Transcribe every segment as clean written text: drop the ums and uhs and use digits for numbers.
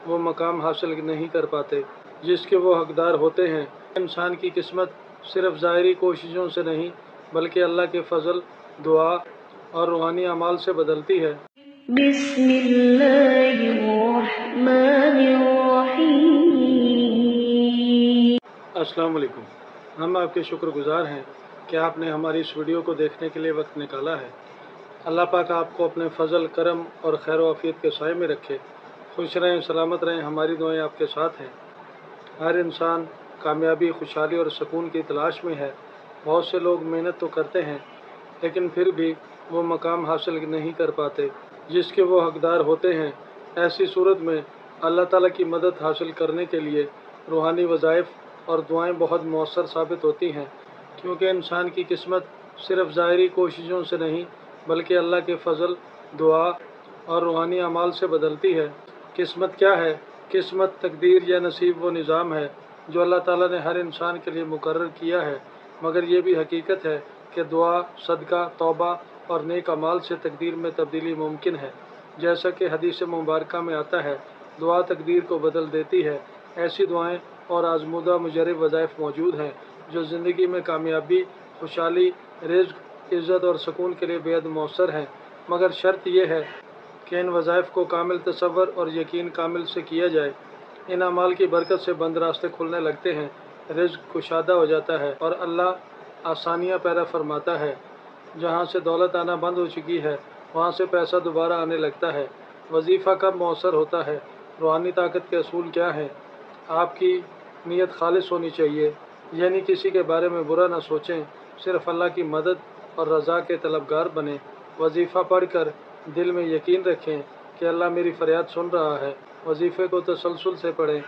وہ مقام حاصل نہیں کر پاتے جس کے وہ حقدار ہوتے ہیں۔ انسان کی قسمت صرف ظاہری کوششوں سے نہیں بلکہ اللہ کے فضل، دعا اور روحانی اعمال سے بدلتی ہے۔ بسم اللہ الرحمن الرحیم۔ السلام علیکم۔ ہم آپ کے شکر گزار ہیں کہ آپ نے ہماری اس ویڈیو کو دیکھنے کے لیے وقت نکالا ہے۔ اللہ پاک آپ کو اپنے فضل، کرم اور خیر و عافیت کے سائے میں رکھے۔ خوش رہیں، سلامت رہیں، ہماری دعائیں آپ کے ساتھ ہیں۔ ہر انسان کامیابی، خوشحالی اور سکون کی تلاش میں ہے۔ بہت سے لوگ محنت تو کرتے ہیں لیکن پھر بھی وہ مقام حاصل نہیں کر پاتے جس کے وہ حقدار ہوتے ہیں۔ ایسی صورت میں اللہ تعالیٰ کی مدد حاصل کرنے کے لیے روحانی وظائف اور دعائیں بہت مؤثر ثابت ہوتی ہیں، کیونکہ انسان کی قسمت صرف ظاہری کوششوں سے نہیں بلکہ اللہ کے فضل، دعا اور روحانی اعمال سے بدلتی ہے۔ قسمت کیا ہے؟ قسمت، تقدیر یا نصیب وہ نظام ہے جو اللہ تعالیٰ نے ہر انسان کے لیے مقرر کیا ہے، مگر یہ بھی حقیقت ہے کہ دعا، صدقہ، توبہ اور نیک اعمال سے تقدیر میں تبدیلی ممکن ہے۔ جیسا کہ حدیث مبارکہ میں آتا ہے، دعا تقدیر کو بدل دیتی ہے۔ ایسی دعائیں اور آزمودہ مجرب وظائف موجود ہیں جو زندگی میں کامیابی، خوشحالی، رزق، عزت اور سکون کے لیے بے حد مؤثر ہیں، مگر شرط یہ ہے کہ ان وظائف کو کامل تصور اور یقین کامل سے کیا جائے۔ ان اعمال کی برکت سے بند راستے کھلنے لگتے ہیں، رزق کشادہ ہو جاتا ہے اور اللہ آسانیاں پیدا فرماتا ہے۔ جہاں سے دولت آنا بند ہو چکی ہے وہاں سے پیسہ دوبارہ آنے لگتا ہے۔ وظیفہ کب مؤثر ہوتا ہے؟ روحانی طاقت کے اصول کیا ہیں؟ آپ کی نیت خالص ہونی چاہیے، یعنی کسی کے بارے میں برا نہ سوچیں، صرف اللہ کی مدد اور رضا کے طلبگار بنیں۔ وظیفہ پڑھ کر دل میں یقین رکھیں کہ اللہ میری فریاد سن رہا ہے۔ وظیفے کو تسلسل سے پڑھیں،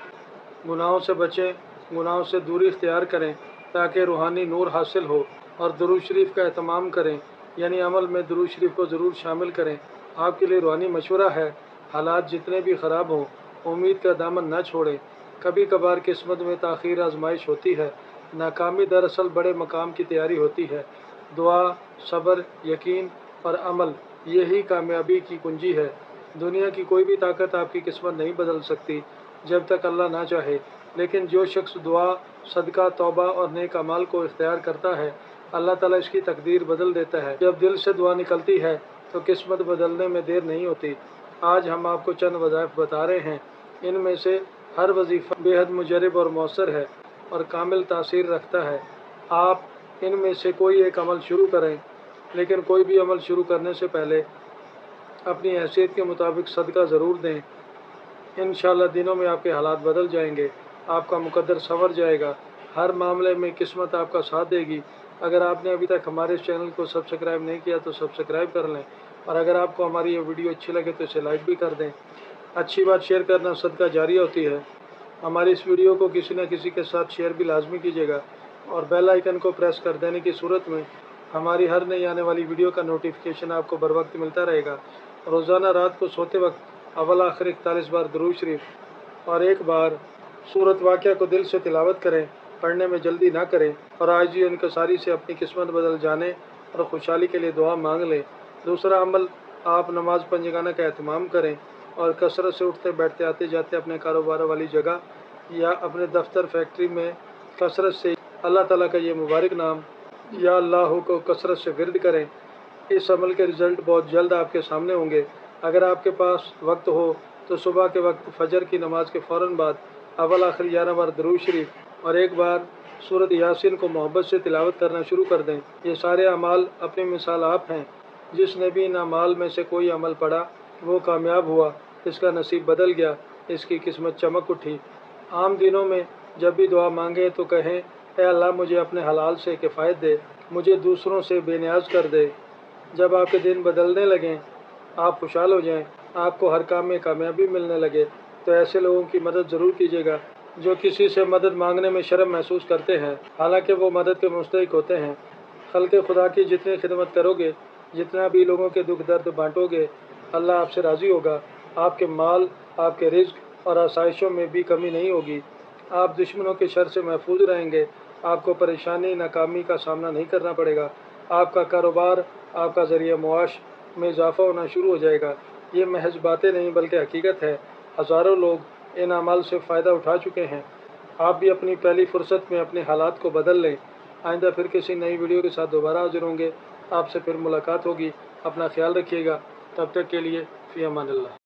گناہوں سے بچیں، گناہوں سے دوری اختیار کریں تاکہ روحانی نور حاصل ہو، اور درود شریف کا اہتمام کریں، یعنی عمل میں درود شریف کو ضرور شامل کریں۔ آپ کے لیے روحانی مشورہ ہے، حالات جتنے بھی خراب ہوں امید کا دامن نہ چھوڑیں۔ کبھی کبھار قسمت میں تاخیر آزمائش ہوتی ہے، ناکامی دراصل بڑے مقام کی تیاری ہوتی ہے۔ دعا، صبر، یقین اور عمل، یہی کامیابی کی کنجی ہے۔ دنیا کی کوئی بھی طاقت آپ کی قسمت نہیں بدل سکتی جب تک اللہ نہ چاہے، لیکن جو شخص دعا، صدقہ، توبہ اور نیک اعمال کو اختیار کرتا ہے، اللہ تعالیٰ اس کی تقدیر بدل دیتا ہے۔ جب دل سے دعا نکلتی ہے تو قسمت بدلنے میں دیر نہیں ہوتی۔ آج ہم آپ کو چند وظائف بتا رہے ہیں، ان میں سے ہر وظیفہ بے حد مجرب اور مؤثر ہے اور کامل تاثیر رکھتا ہے۔ آپ ان میں سے کوئی ایک عمل شروع کریں، لیکن کوئی بھی عمل شروع کرنے سے پہلے اپنی حیثیت کے مطابق صدقہ ضرور دیں۔ انشاءاللہ دنوں میں آپ کے حالات بدل جائیں گے، آپ کا مقدر سنور جائے گا، ہر معاملے میں قسمت آپ کا ساتھ دے گی۔ اگر آپ نے ابھی تک ہمارے اس چینل کو سبسکرائب نہیں کیا تو سبسکرائب کر لیں، اور اگر آپ کو ہماری یہ ویڈیو اچھی لگے تو اسے لائک بھی کر دیں۔ اچھی بات شیئر کرنا صدقہ جاریہ ہوتی ہے۔ ہماری اس ویڈیو کو کسی نہ کسی کے ساتھ شیئر بھی لازمی کیجیے گا، اور بیل آئیکن کو پریس کر دینے کی صورت میں ہماری ہر نئی آنے والی ویڈیو کا نوٹیفیکیشن آپ کو بر وقت ملتا رہے گا۔ روزانہ رات کو سوتے وقت اول آخر 41 بار درود شریف اور ایک بار سورۃ واقعہ کو دل سے تلاوت کریں۔ پڑھنے میں جلدی نہ کریں، اور عاجزی و انکساری سے اپنی قسمت بدل جانے اور خوشحالی کے لیے دعا مانگ لیں۔ دوسرا عمل، آپ نماز پنجگانہ کا اہتمام کریں اور کثرت سے اٹھتے بیٹھتے آتے جاتے اپنے کاروبار والی جگہ یا اپنے دفتر، فیکٹری میں کثرت سے اللہ تعالیٰ کا یہ مبارک نام یا اللہ کو کثرت سے ورد کریں۔ اس عمل کے رزلٹ بہت جلد آپ کے سامنے ہوں گے۔ اگر آپ کے پاس وقت ہو تو صبح کے وقت فجر کی نماز کے فوراً بعد اول آخر 11 بار درود شریف اور ایک بار سورۃ یاسین کو محبت سے تلاوت کرنا شروع کر دیں۔ یہ سارے اعمال اپنی مثال آپ ہیں۔ جس نے بھی ان اعمال میں سے کوئی عمل پڑھا وہ کامیاب ہوا، اس کا نصیب بدل گیا، اس کی قسمت چمک اٹھی۔ عام دنوں میں جب بھی دعا مانگیں تو کہیں، اے اللہ مجھے اپنے حلال سے کفایت دے، مجھے دوسروں سے بے نیاز کر دے۔ جب آپ کے دن بدلنے لگیں، آپ خوشحال ہو جائیں، آپ کو ہر کام میں کامیابی ملنے لگے، تو ایسے لوگوں کی مدد ضرور کیجیے گا جو کسی سے مدد مانگنے میں شرم محسوس کرتے ہیں، حالانکہ وہ مدد کے مستحق ہوتے ہیں۔ خلق خدا کی جتنی خدمت کرو گے، جتنا بھی لوگوں کے دکھ درد بانٹو گے، اللہ آپ سے راضی ہوگا۔ آپ کے مال، آپ کے رزق اور آسائشوں میں بھی کمی نہیں ہوگی۔ آپ دشمنوں کے شر سے محفوظ رہیں گے، آپ کو پریشانی، ناکامی کا سامنا نہیں کرنا پڑے گا۔ آپ کا کاروبار، آپ کا ذریعہ معاش میں اضافہ ہونا شروع ہو جائے گا۔ یہ محض باتیں نہیں بلکہ حقیقت ہے۔ ہزاروں لوگ ان اعمال سے فائدہ اٹھا چکے ہیں۔ آپ بھی اپنی پہلی فرصت میں اپنے حالات کو بدل لیں۔ آئندہ پھر کسی نئی ویڈیو کے ساتھ دوبارہ حاضر ہوں گے۔ آپ سے پھر ملاقات ہوگی۔ اپنا خیال رکھیے گا۔ تب تک کے لیے فی امان اللہ۔